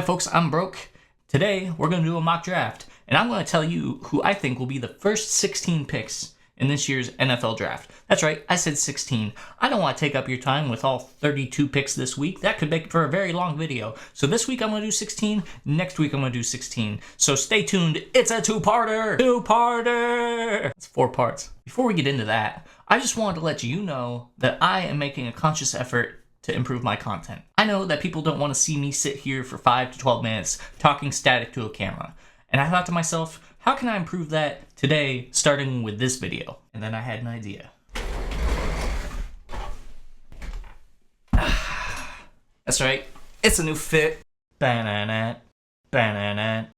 Hi folks, I'm Broke. Today we're going to do a mock draft, and I'm going to tell you who I think will be the first 16 picks in this year's NFL draft. That's right, I said 16. I don't want to take up your time with all 32 picks this week. That could make for a very long video. So this week I'm going to do 16, next week I'm going to do 16. So stay tuned, it's a two-parter! Two-parter! It's 4 parts. Before we get into that, I just wanted to let you know that I am making a conscious effort to improve my content. I know that people don't want to see me sit here for 5 to 12 minutes talking static to a camera. And I thought to myself, how can I improve that today, starting with this video? And then I had an idea. That's right, it's a new fit. Banana, banana.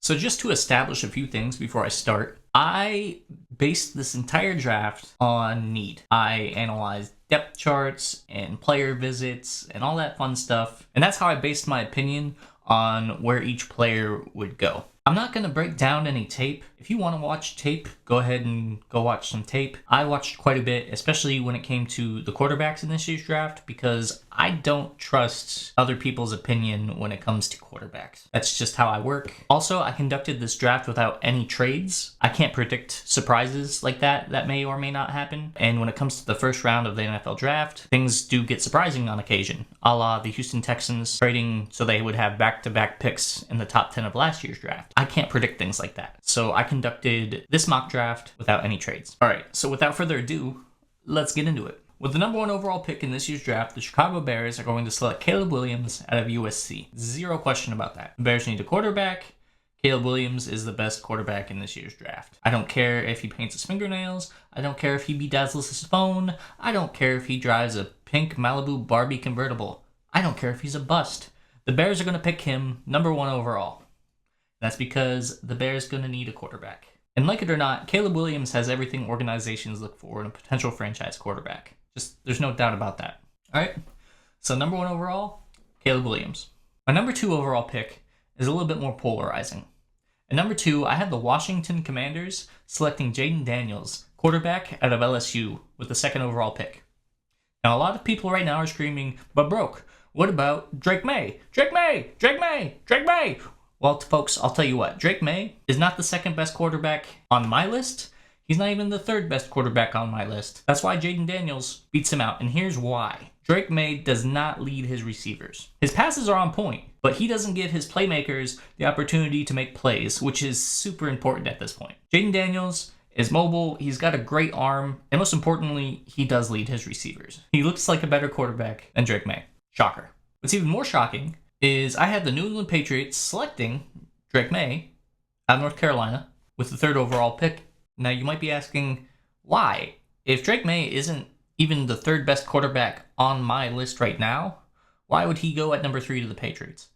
So just to establish a few things before I start, I based this entire draft on need. I analyzed depth charts and player visits and all that fun stuff. And that's how I based my opinion on where each player would go. I'm not going to break down any tape. If you want to watch tape, go ahead and go watch some tape. I watched quite a bit, especially when it came to the quarterbacks in this year's draft, because I don't trust other people's opinion when it comes to quarterbacks. That's just how I work. Also, I conducted this draft without any trades. I can't predict surprises like that may or may not happen. And when it comes to the first round of the NFL draft, things do get surprising on occasion, a la the Houston Texans trading so they would have back-to-back picks in the top 10 of last year's draft. I can't predict things like that. So I conducted this mock draft without any trades. All right, so without further ado, let's get into it. With the number 1 overall pick in this year's draft, the Chicago Bears are going to select Caleb Williams out of USC. Zero question about that. The Bears need a quarterback. Caleb Williams is the best quarterback in this year's draft. I don't care if he paints his fingernails. I don't care if he bedazzles his phone. I don't care if he drives a pink Malibu Barbie convertible. I don't care if he's a bust. The Bears are going to pick him number 1 overall. That's because the Bears are going to need a quarterback. And like it or not, Caleb Williams has everything organizations look for in a potential franchise quarterback. There's no doubt about that. All right, so number 1 overall, Caleb Williams. My number 2 overall pick is a little bit more polarizing. At number 2, I have the Washington Commanders selecting Jayden Daniels, quarterback out of LSU, with the 2nd overall pick. Now, a lot of people right now are screaming, but Broke, what about Drake Maye? Drake Maye! Drake Maye! Drake Maye! Well, folks, I'll tell you what. Drake Maye is not the 2nd best quarterback on my list. He's not even the 3rd best quarterback on my list. That's why Jayden Daniels beats him out, and here's why. Drake Maye does not lead his receivers. His passes are on point, but he doesn't give his playmakers the opportunity to make plays, which is super important at this point. Jayden Daniels is mobile, he's got a great arm, and most importantly, he does lead his receivers. He looks like a better quarterback than Drake Maye. Shocker. What's even more shocking is I had the New England Patriots selecting Drake Maye out of North Carolina with the 3rd overall pick. Now, you might be asking, why? If Drake Maye isn't even the 3rd best quarterback on my list right now, why would he go at number 3 to the Patriots?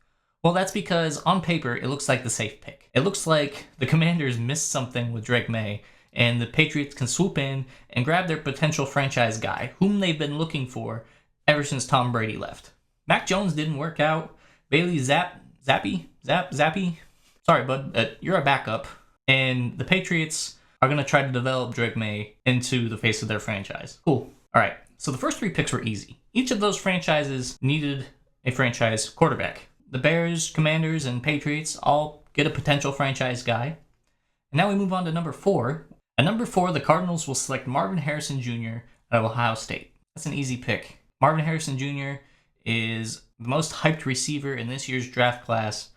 Well, that's because on paper, it looks like the safe pick. It looks like the Commanders missed something with Drake Maye, and the Patriots can swoop in and grab their potential franchise guy, whom they've been looking for ever since Tom Brady left. Mac Jones didn't work out. Bailey Zappe? Sorry, bud, you're a backup. And the Patriots are going to try to develop Drake Maye into the face of their franchise. Cool. All right, so the first 3 picks were easy. Each of those franchises needed a franchise quarterback. The Bears, Commanders, and Patriots all get a potential franchise guy. And now we move on to number 4. At number 4, the Cardinals will select Marvin Harrison Jr. out of Ohio State. That's an easy pick. Marvin Harrison Jr. is the most hyped receiver in this year's draft class,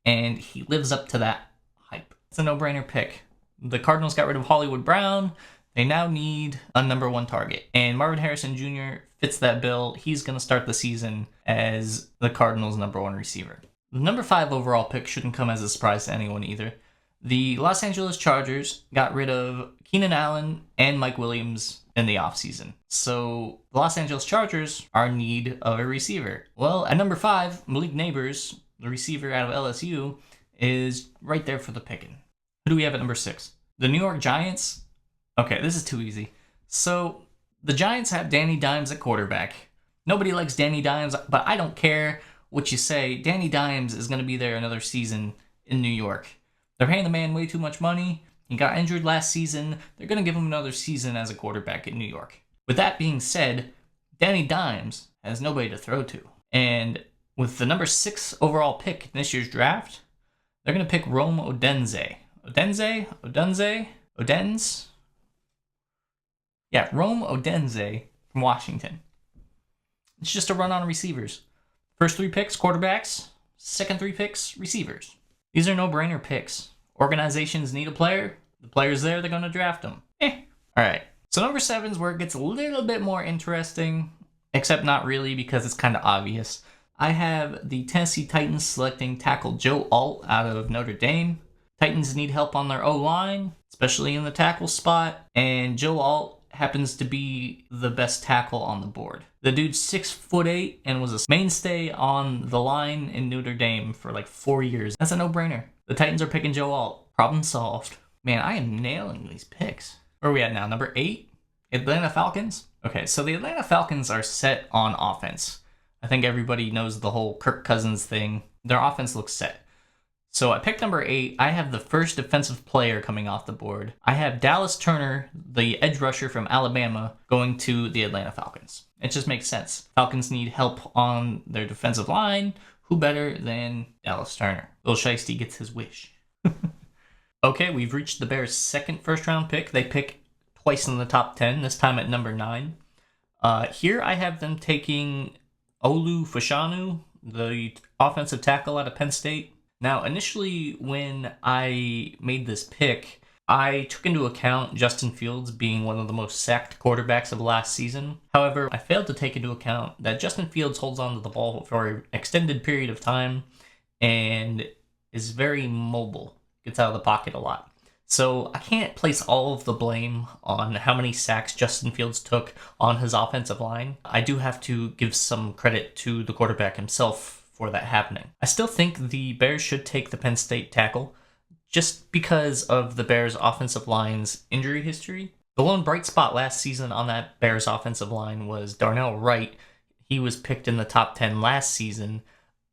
and he lives up to that hype. It's a no-brainer pick. The Cardinals got rid of Hollywood Brown. They now need a number 1 target, and Marvin Harrison Jr. fits that bill. He's going to start the season as the Cardinals' number 1 receiver. The number 5 overall pick shouldn't come as a surprise to anyone either. The Los Angeles Chargers got rid of Keenan Allen and Mike Williams in the offseason. So the Los Angeles Chargers are in need of a receiver. Well, at number 5, Malik Nabers, the receiver out of LSU, is right there for the picking. Who do we have at number 6? The New York Giants. Okay, this is too easy. So the Giants have Danny Dimes at quarterback. Nobody likes Danny Dimes, but I don't care what you say. Danny Dimes is going to be there another season in New York. They're paying the man way too much money. He got injured last season. They're going to give him another season as a quarterback in New York. With that being said, Danny Dimes has nobody to throw to. And with the number 6 overall pick in this year's draft, they're going to pick Rome Odunze. Odunze? Yeah, Rome Odunze from Washington. It's just a run on receivers. First 3 picks, quarterbacks. Second 3 picks, receivers. These are no-brainer picks. Organizations need a player. The player's there, they're going to draft them. Alright, so number 7 is where it gets a little bit more interesting, except not really because it's kind of obvious. I have the Tennessee Titans selecting tackle Joe Alt out of Notre Dame. Titans need help on their O-line, especially in the tackle spot, and Joe Alt happens to be the best tackle on the board. The dude's 6'8" and was a mainstay on the line in Notre Dame for like 4 years. That's a no-brainer. The Titans are picking Joe Alt. Problem solved. Man, I am nailing these picks. Where are we at now? Number 8? Atlanta Falcons? Okay, so the Atlanta Falcons are set on offense. I think everybody knows the whole Kirk Cousins thing. Their offense looks set. So I picked number 8. I have the first defensive player coming off the board. I have Dallas Turner, the edge rusher from Alabama, going to the Atlanta Falcons. It just makes sense. Falcons need help on their defensive line. Who better than Dallas Turner? Lil Shiesty gets his wish. Okay, we've reached the Bears' second first-round pick. They pick twice in the top 10, this time at number 9. Here I have them taking Olu Fashanu, the offensive tackle out of Penn State. Now, initially, when I made this pick, I took into account Justin Fields being one of the most sacked quarterbacks of last season. However, I failed to take into account that Justin Fields holds onto the ball for an extended period of time and is very mobile, gets out of the pocket a lot. So I can't place all of the blame on how many sacks Justin Fields took on his offensive line. I do have to give some credit to the quarterback himself for that happening. I still think the Bears should take the Penn State tackle just because of the Bears' offensive line's injury history. The lone bright spot last season on that Bears offensive line was Darnell Wright. He was picked in the top 10 last season,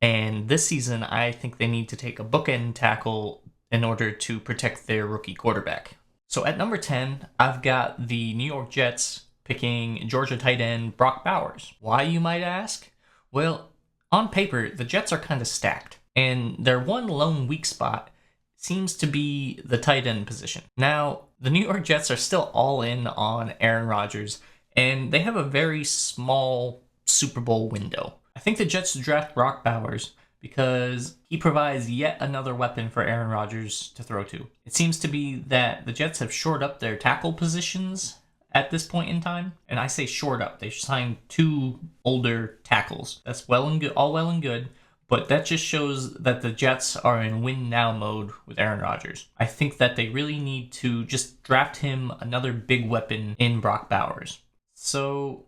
and this season I think they need to take a bookend tackle in order to protect their rookie quarterback. So at number 10, I've got the New York Jets picking Georgia tight end Brock Bowers. Why, you might ask? Well, on paper, the Jets are kind of stacked, and their one lone weak spot seems to be the tight end position. Now, the New York Jets are still all in on Aaron Rodgers, and they have a very small Super Bowl window. I think the Jets draft Brock Bowers because he provides yet another weapon for Aaron Rodgers to throw to. It seems to be that the Jets have shored up their tackle positions at this point in time, and I say shored up. They signed 2 older tackles. That's well and good, all well and good, but that just shows that the Jets are in win now mode with Aaron Rodgers. I think that they really need to just draft him another big weapon in Brock Bowers. So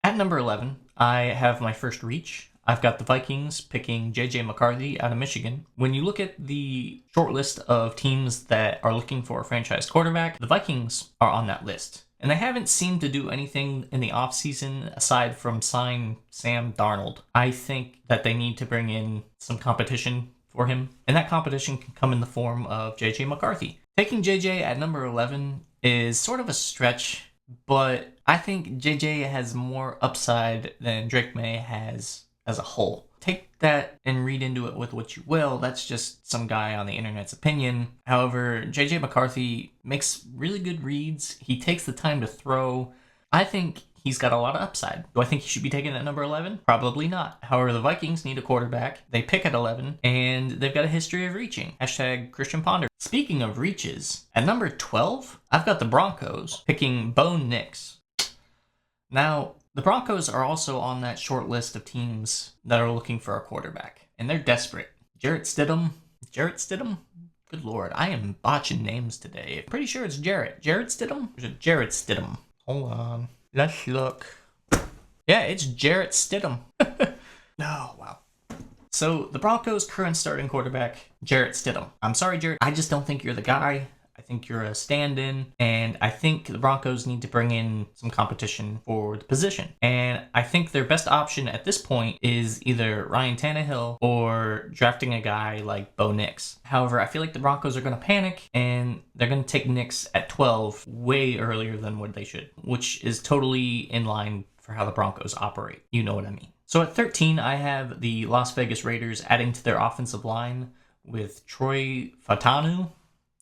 at number 11, I have my first reach. I've got the Vikings picking J.J. McCarthy out of Michigan. When you look at the short list of teams that are looking for a franchise quarterback, the Vikings are on that list. And they haven't seemed to do anything in the offseason aside from sign Sam Darnold. I think that they need to bring in some competition for him, and that competition can come in the form of J.J. McCarthy. Taking J.J. at number 11 is sort of a stretch, but I think J.J. has more upside than Drake May has as a whole. Take that and read into it with what you will. That's just some guy on the internet's opinion. However, J.J. McCarthy makes really good reads. He takes the time to throw. I think he's got a lot of upside. Do I think he should be taken at number 11? Probably not. However, the Vikings need a quarterback. They pick at 11, and they've got a history of reaching. Hashtag Christian Ponder. Speaking of reaches, at number 12, I've got the Broncos picking Bo Nix. Now, the Broncos are also on that short list of teams that are looking for a quarterback, and they're desperate. Jarrett Stidham? Good lord, I am botching names today. Pretty sure it's Jarrett. Jarrett Stidham? Or is it Jarrett Stidham? Hold on. Let's look. Yeah, it's Jarrett Stidham. Oh, wow. So, the Broncos' current starting quarterback, Jarrett Stidham. I'm sorry, Jarrett. I just don't think you're the guy. I think you're a stand-in, and I think the Broncos need to bring in some competition for the position. And I think their best option at this point is either Ryan Tannehill or drafting a guy like Bo Nix. However, I feel like the Broncos are going to panic, and they're going to take Nix at 12 way earlier than what they should, which is totally in line for how the Broncos operate. You know what I mean. So at 13, I have the Las Vegas Raiders adding to their offensive line with Troy Fautanu.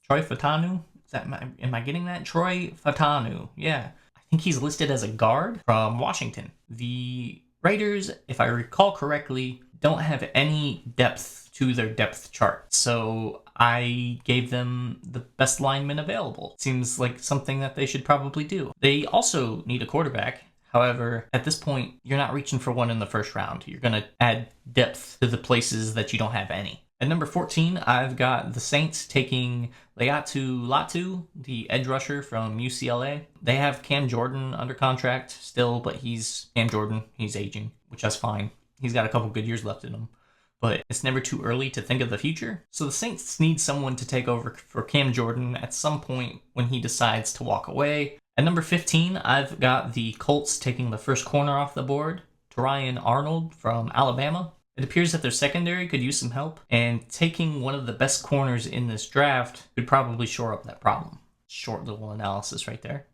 Troy Fautanu? Am I getting that? Troy Fautanu. Yeah. I think he's listed as a guard from Washington. The Raiders, if I recall correctly, don't have any depth to their depth chart. So I gave them the best lineman available. Seems like something that they should probably do. They also need a quarterback. However, at this point, you're not reaching for one in the first round. You're going to add depth to the places that you don't have any. At number 14, I've got the Saints taking Laiatu Latu, the edge rusher from UCLA. They have Cam Jordan under contract still, but he's Cam Jordan. He's aging, which is fine. He's got a couple good years left in him. But it's never too early to think of the future. So the Saints need someone to take over for Cam Jordan at some point when he decides to walk away. At number 15, I've got the Colts taking the first corner off the board, Terrion Arnold from Alabama. It appears that their secondary could use some help, and taking one of the best corners in this draft could probably shore up that problem. Short little analysis right there.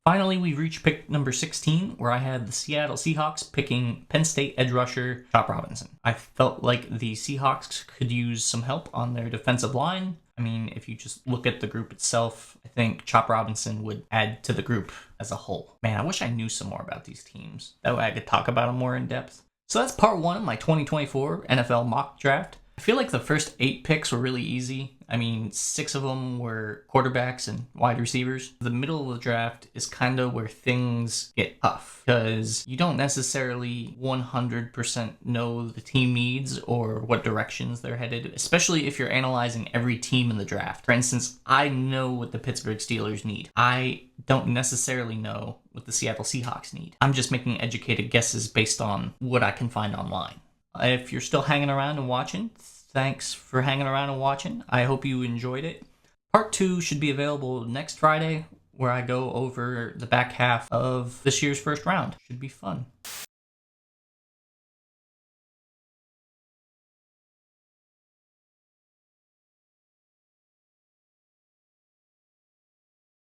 Finally, we reached pick number 16, where I had the Seattle Seahawks picking Penn State edge rusher Chop Robinson. I felt like the Seahawks could use some help on their defensive line. I mean, if you just look at the group itself, I think Chop Robinson would add to the group as a whole. Man, I wish I knew some more about these teams. That way I could talk about them more in depth. So that's part one of my 2024 NFL mock draft. I feel like the first 8 picks were really easy. I mean, 6 of them were quarterbacks and wide receivers. The middle of the draft is kind of where things get tough because you don't necessarily 100% know the team needs or what directions they're headed, especially if you're analyzing every team in the draft. For instance, I know what the Pittsburgh Steelers need. I don't necessarily know what the Seattle Seahawks need. I'm just making educated guesses based on what I can find online. If you're still hanging around and watching, thanks for hanging around and watching. I hope you enjoyed it. Part 2 should be available next Friday, where I go over the back half of this year's first round. Should be fun.